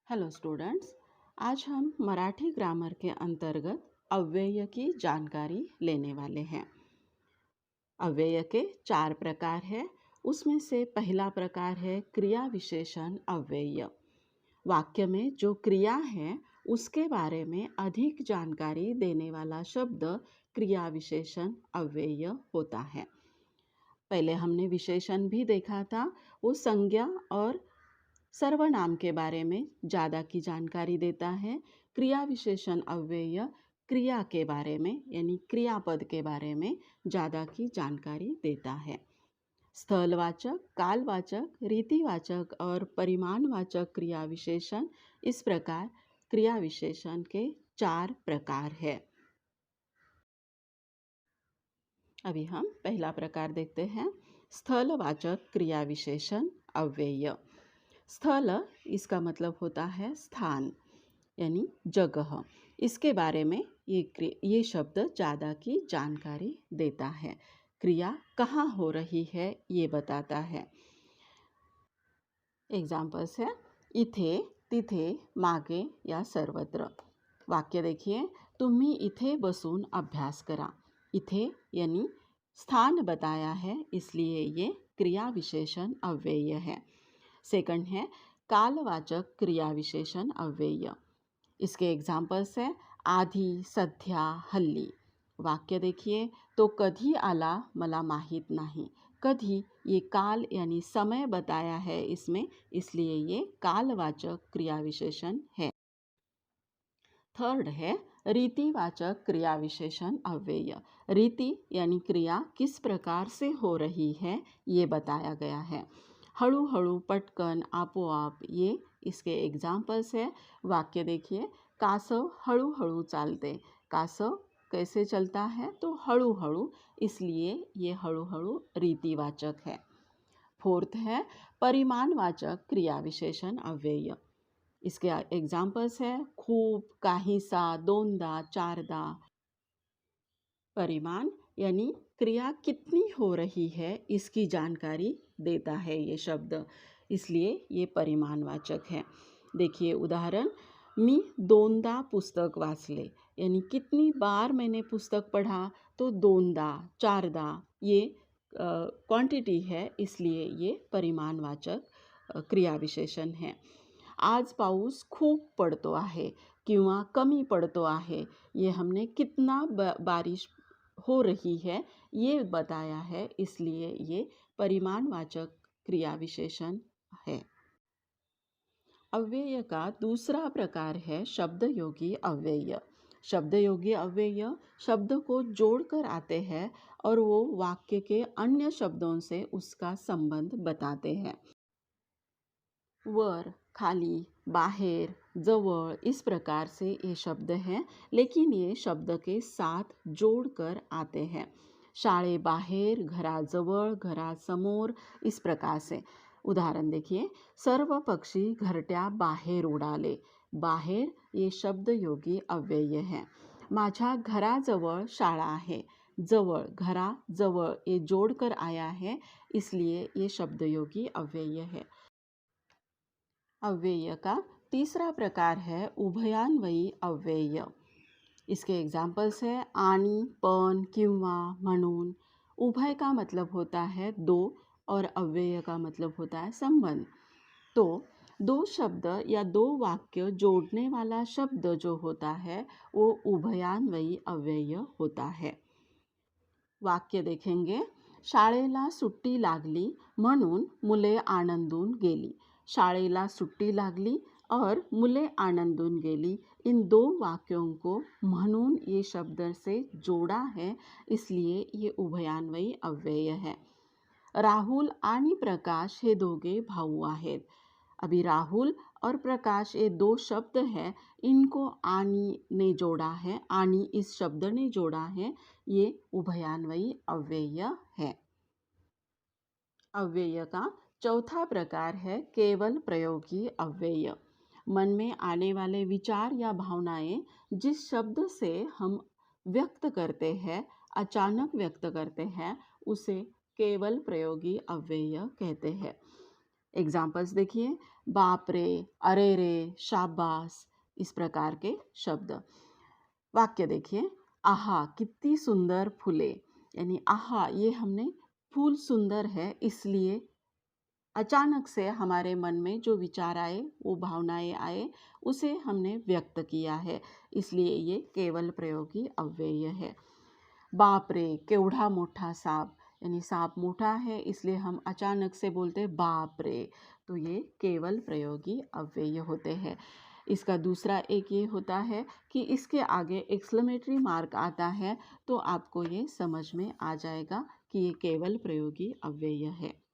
Hello students, आज हम Marathi grammar के अंतर्गत अव्यय की जानकारी लेने वाले हैं। अव्यय के 4 प्रकार हैं। उसमें से पहला प्रकार है क्रिया विशेषण अव्यय। वाक्य में जो क्रिया है उसके बारे में अधिक जानकारी देने वाला शब्द क्रिया विशेषण अव्यय होता है। पहले हमने विशेषण भी देखा था, वो संज्ञा और सर्वनाम के बारे में ज़्यादा की जानकारी देता है। क्रिया विशेषण अव्यय क्रिया के बारे में यानी क्रियापद के बारे में ज़्यादा की जानकारी देता है। स्थलवाचक, कालवाचक, रीतिवाचक और परिमाणवाचक क्रिया विशेषण, इस प्रकार क्रिया विशेषण के 4 प्रकार है। अभी हम पहला प्रकार देखते हैं, स्थलवाचक क्रिया विशेषण अव्यय। स्थल इसका मतलब होता है स्थान यानी जगह। इसके बारे में ये शब्द ज़्यादा की जानकारी देता है। क्रिया कहाँ हो रही है ये बताता है। एग्जाम्पल्स है इथे, तिथे, मागे या सर्वत्र। वाक्य देखिए, तुम्ही इथे बसून अभ्यास करा। इथे यानी स्थान बताया है, इसलिए ये क्रिया विशेषण अव्यय है। सेकंड है कालवाचक क्रिया विशेषण अव्यय। इसके एग्जाम्पल्स है आधी, सध्या, हल्ली। वाक्य देखिए, तो कधी आला मला माहीत नाही। कधी ये काल यानी समय बताया है इसमें, इसलिए ये कालवाचक क्रिया विशेषण है। थर्ड है रीतिवाचक क्रिया विशेषण अव्यय। रीति यानी क्रिया किस प्रकार से हो रही है ये बताया गया है। हळू हळू, पटकन, आपोआप, ये इसके एग्जाम्पल्स है। वाक्य देखिए, कासव हळू हळू चालते। कासव कैसे चलता है, तो हळू हळू, इसलिए ये हळू हळू रीतिवाचक है। फोर्थ है परिमाणवाचक क्रिया विशेषण अव्यय। इसके एग्जाम्पल्स है खूप, काहीसा, दोनदा, चारदा। परिमाण यानी क्रिया कितनी हो रही है इसकी जानकारी देता है ये शब्द, इसलिए ये परिमाणवाचक है। देखिए उदाहरण, मी दोनदा पुस्तक वाचले यानी कितनी बार मैंने पुस्तक पढ़ा, तो दोनदा, चारदा ये क्वांटिटी है, इसलिए ये परिमाणवाचक क्रिया विशेषण है। आज पाऊस खूप पडतो आहे किंवा कमी पडतो आहे, ये हमने कितना बारिश हो रही है ये बताया है, इसलिए ये परिमाणवाचक क्रिया विशेषण है। अव्यय का दूसरा प्रकार है शब्दयोगी अव्यय। शब्दयोगी अव्यय शब्द को जोड़कर आते हैं और वो वाक्य के अन्य शब्दों से उसका संबंध बताते हैं। वर, खाली, बाहेर, जवळ, इस प्रकार से ये शब्द हैं, लेकिन ये शब्द के साथ जोड़कर आते हैं। शाळेबाहेर, घराजवळ, घरासमोर, इस प्रकार से। उदाहरण देखिए, सर्व पक्षी घरट्या बाहेर उडाले। बाहेर ये शब्दयोगी अव्यय है। माझ्या घराजवळ शाळा आहे। जवळ, घरा, जवळ ये जोड़कर आया है, इसलिए ये शब्दयोगी अव्यय है। अव्यय का तीसरा प्रकार है उभयान्वयी अव्यय। इसके एग्जाम्पल्स है आणि, पण, किंवा, म्हणून। उभय का मतलब होता है दो और अव्यय का मतलब होता है संबंध। तो दो शब्द या दो वाक्य जोड़ने वाला शब्द जो होता है वो उभयान्वयी अव्यय होता है। वाक्य देखेंगे, शाळेला सुट्टी लागली म्हणून मुले आनंदून गेली। शाळेला सुट्टी लागली और मुले आनंदून गेली, इन दो वाक्यों को म्हणून ये शब्द से जोड़ा है, इसलिए ये उभयान्वयी अव्यय है। राहुल आणि प्रकाश हे दोघे भाऊ आहेत। अभी राहुल और प्रकाश ये दो शब्द हैं, इनको आनी ने जोड़ा है, आनी इस शब्द ने जोड़ा है, ये उभयान्वयी अव्यय है। अव्यय का चौथा प्रकार है केवल प्रयोगी अव्यय। मन में आने वाले विचार या भावनाएं जिस शब्द से हम व्यक्त करते हैं, अचानक व्यक्त करते हैं, उसे केवल प्रयोगी अव्यय कहते हैं। एग्जाम्पल्स देखिए, बाप रे, अरे रे, शाबाश, इस प्रकार के शब्द। वाक्य देखिए, आहा कितनी सुंदर फूले, यानी आहा ये हमने फूल सुंदर है इसलिए अचानक से हमारे मन में जो विचार आए, वो भावनाएं आए, उसे हमने व्यक्त किया है, इसलिए ये केवल प्रयोगी अव्यय है। बाप रे, केवढा मोठा साप, यानी सांप मोटा है इसलिए हम अचानक से बोलते बाप रे, तो ये केवल प्रयोगी अव्यय होते हैं। इसका दूसरा एक ये होता है कि इसके आगे एक्सक्लेमेटरी मार्क आता है, तो आपको ये समझ में आ जाएगा कि ये केवल प्रयोगी अव्यय है।